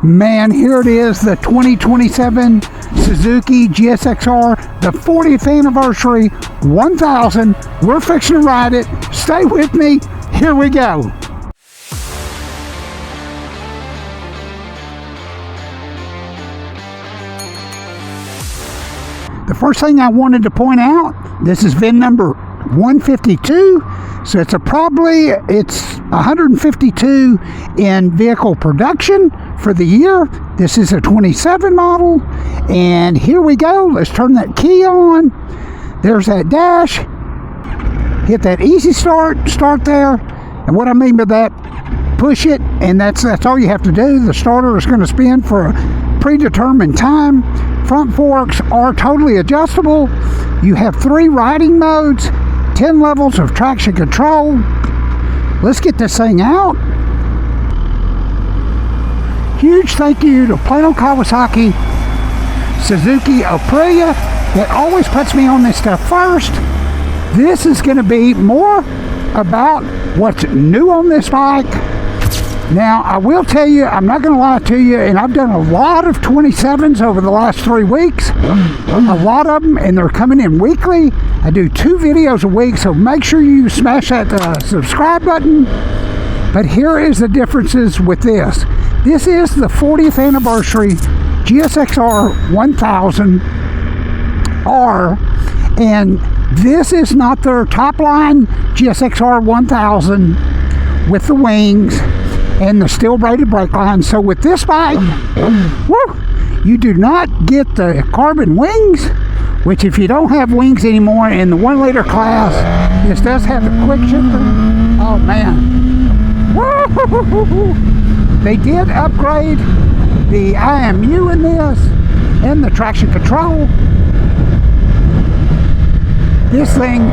Man, here it is, the 2027 Suzuki GSX-R, the 40th anniversary 1000. We're fixing to ride it. Stay with me. Here we go. The first thing I wanted to point out, this is VIN number 152. So it's 152 in vehicle production for the year. This is a 27 model, and here we go. Let's turn that key on. There's that dash. Hit that easy start there. And what I mean by that, push it, and that's all you have to do. The starter is going to spin for a predetermined time. Front forks are totally adjustable. You have 3 riding modes, 10 levels of traction control. Let's get this thing out. Huge thank you to Plano Kawasaki, Suzuki, Aprilia, that always puts me on this stuff first. This is going to be more about what's new on this bike. Now, I will tell you, I'm not going to lie to you, and I've done a lot of 27s over the last 3 weeks. A lot of them, and they're coming in weekly. I do 2 videos a week, so make sure you smash that subscribe button. But here is the differences with this. This is the 40th anniversary GSX-R 1000R, and this is not their top line GSX-R 1000 with the wings and the steel braided brake line. So with this bike, woo, you do not get the carbon wings, which if you don't have wings anymore in the 1 liter class, this does have the quick shifter. Oh man. Woo! They did upgrade the IMU in this and the traction control. This thing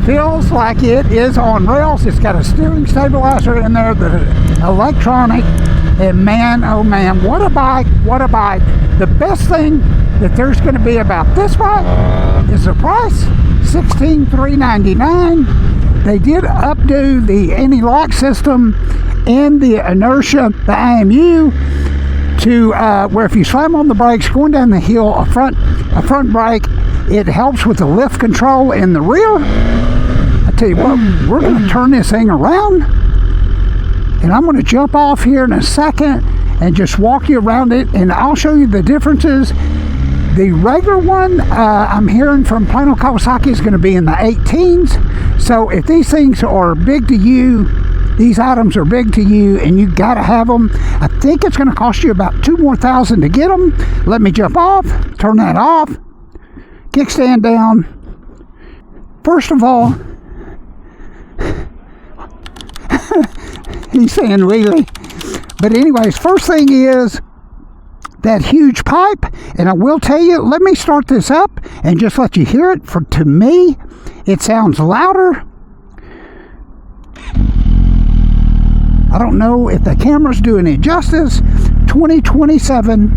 feels like it is on rails. It's got a steering stabilizer in there, the electronic, and man, oh man, what a bike, what a bike. The best thing that there's going to be about this bike is the price, $16,399. They did updo the anti-lock system and the inertia, the IMU, to where if you slam on the brakes going down the hill, a front brake, it helps with the lift control in the rear. I tell you what, we're going to turn this thing around, and I'm going to jump off here in a second and just walk you around it, and I'll show you the differences. The regular one, I'm hearing from Plano Kawasaki, is going to be in the 18s. So if these things are big to you, these items are big to you, and you got to have them, I think it's going to cost you about $2,000 more to get them. Let me jump off, turn that off, kickstand down. First of all, he's saying really. But anyways, first thing is that huge pipe, and I will tell you, let me start this up and just let you hear it. To me, it sounds louder. I don't know if the camera's doing it justice. 2027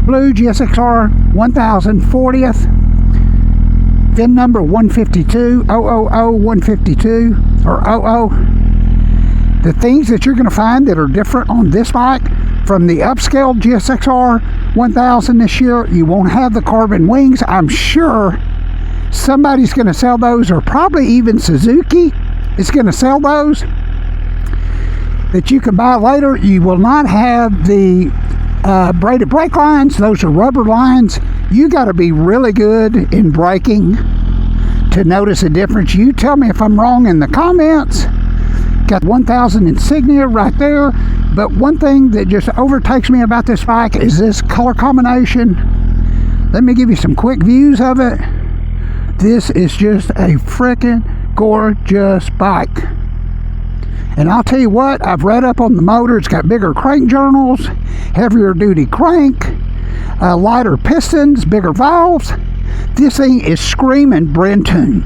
blue GSX-R 1000 40th, VIN number 152, 152, or 00. The things that you're going to find that are different on this bike from the upscaled GSX-R 1000 this year, you won't have the carbon wings. I'm sure somebody's going to sell those, or probably even Suzuki is going to sell those that you can buy later. You will not have the braided brake lines. Those are rubber lines. You got to be really good in braking to notice a difference. You tell me if I'm wrong in the comments. Got 1000 insignia right there. But one thing that just overtakes me about this bike is this color combination. Let me give you some quick views of it. This is just a freaking gorgeous bike. And I'll tell you what, I've read up on the motor. It's got bigger crank journals, heavier duty crank, lighter pistons, bigger valves. This thing is screaming Brentoon.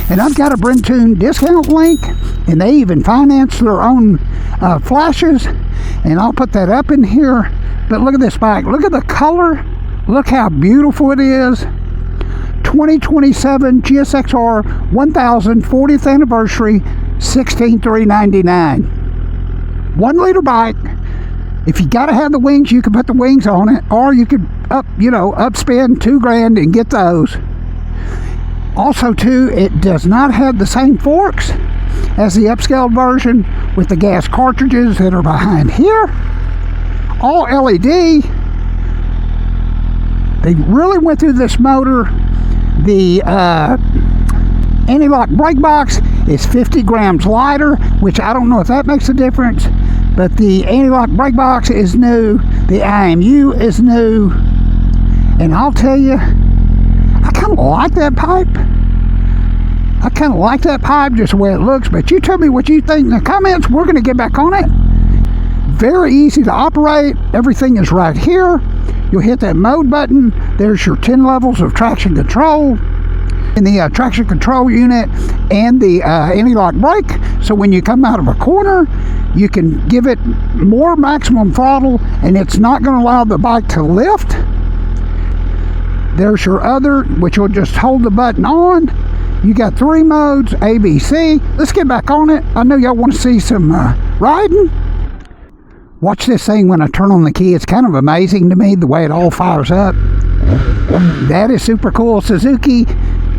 And I've got a Brentoon discount link, and they even finance their own flashes. And I'll put that up in here. But look at this bike. Look at the color. Look how beautiful it is. 2027 GSX-R 1000 40th anniversary, $16,399. 1 liter bike, If you gotta have the wings, you can put the wings on it, or you could upspend $2,000 and get those. Also too, it does not have the same forks as the upscaled version with the gas cartridges that are behind here. All LED. They really went through this motor. The anti-lock brake box is 50 grams lighter, which I don't know if that makes a difference, but the anti-lock brake box is new. The IMU is new. And I'll tell you, I kind of like that pipe. I kind of like that pipe, just the way it looks, but you tell me what you think in the comments. We're going to get back on it. Very easy to operate. Everything is right here. You'll hit that mode button. There's your 10 levels of traction control in the traction control unit and the anti-lock brake. So when you come out of a corner, you can give it more maximum throttle and it's not going to allow the bike to lift. There's your other, which will just hold the button on. You got 3 modes, A, B, C. Let's get back on it. I know y'all want to see some riding. Watch this thing when I turn on the key. It's kind of amazing to me the way it all fires up. That is super cool. Suzuki,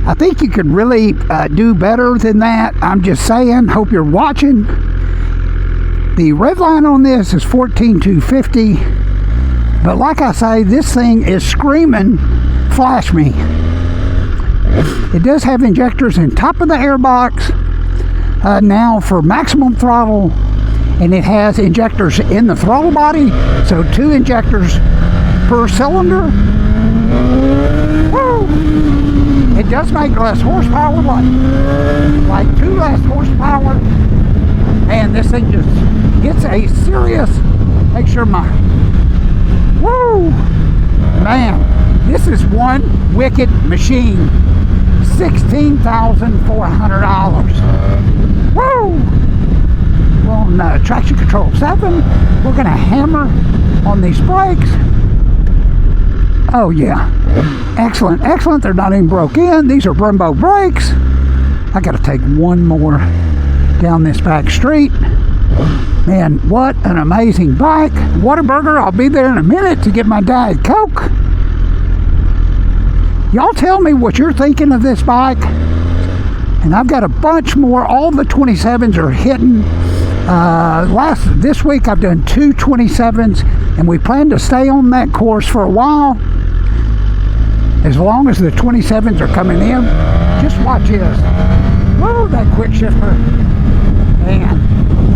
I think you could really do better than that. I'm just saying. Hope you're watching. The red line on this is 14,250. But like I say, this thing is screaming, flash me. It does have injectors in top of the airbox now for maximum throttle. And it has injectors in the throttle body, so 2 injectors per cylinder. Woo! It does make less horsepower, like 2 less horsepower. And this thing just gets a serious, make sure woo! Man, this is one wicked machine. $16,400. Woo! On traction control 7, we're going to hammer on these brakes. Oh yeah, excellent, excellent. They're not even broke in. These are Brembo brakes. I got to take one more down this back street. Man, what an amazing bike. Whataburger, I'll be there in a minute to get my Diet Coke. Y'all tell me what you're thinking of this bike. And I've got a bunch more. All the 27s are hitting. This week I've done 2 27s, and we plan to stay on that course for a while, as long as the 27s are coming in. Just watch this. Whoa, that quick shifter. Man,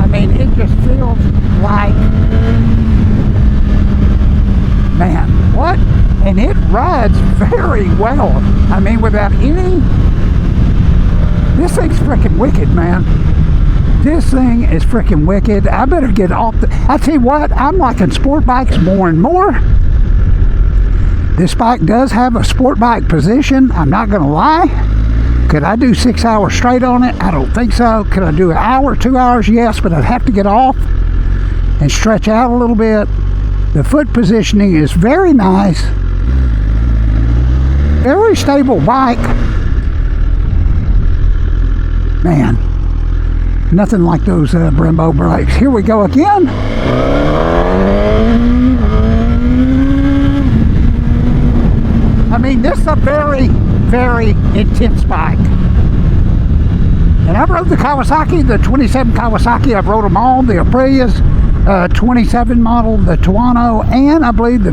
I mean, it just feels like, man, what? And it rides very well. I mean, without any, this thing's freaking wicked, man. This thing is freaking wicked. I better get off I tell you what, I'm liking sport bikes more and more. This bike does have a sport bike position. I'm not going to lie. Could I do 6 hours straight on it? I don't think so. Could I do an hour, 2 hours? Yes, but I'd have to get off and stretch out a little bit. The foot positioning is very nice. Very stable bike. Man. Nothing like those Brembo brakes. Here we go again. I mean, this is a very, very intense bike. And I've rode the Kawasaki, the 27 Kawasaki. I've rode them all. The Aprilia's 27 model, the Tuono, and I believe the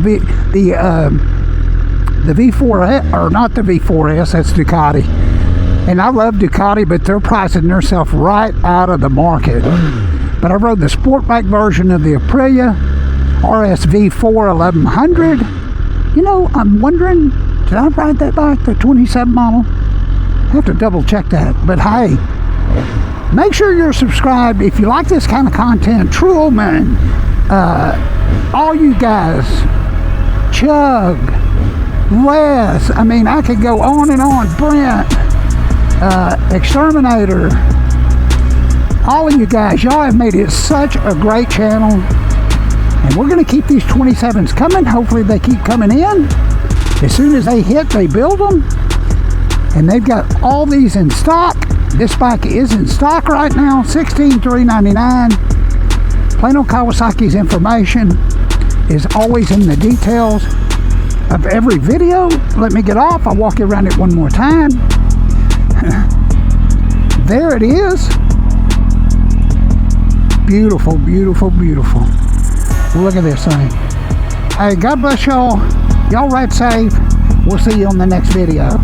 V4S, or not the V4S, that's Ducati. And I love Ducati, but they're pricing themselves right out of the market. But I rode the sport bike version of the Aprilia RSV4 1100. You know, I'm wondering, did I ride that bike, the 27 model? I have to double check that. But hey, make sure you're subscribed if you like this kind of content. True old man, all you guys, Chug, Les, I mean, I could go on and on, Brent, Exterminator, all of you guys, y'all have made it such a great channel, and we're going to keep these 27s coming. Hopefully they keep coming in. As soon as they hit, they build them, and they've got all these in stock. This bike is in stock right now, $16,399. Plain old Kawasaki's information. is always in the details of every video. Let me get off. I'll walk you around it one more time. There it is. Beautiful, beautiful, beautiful. Look at this thing. Hey, God bless y'all. Y'all ride safe. We'll see you on the next video.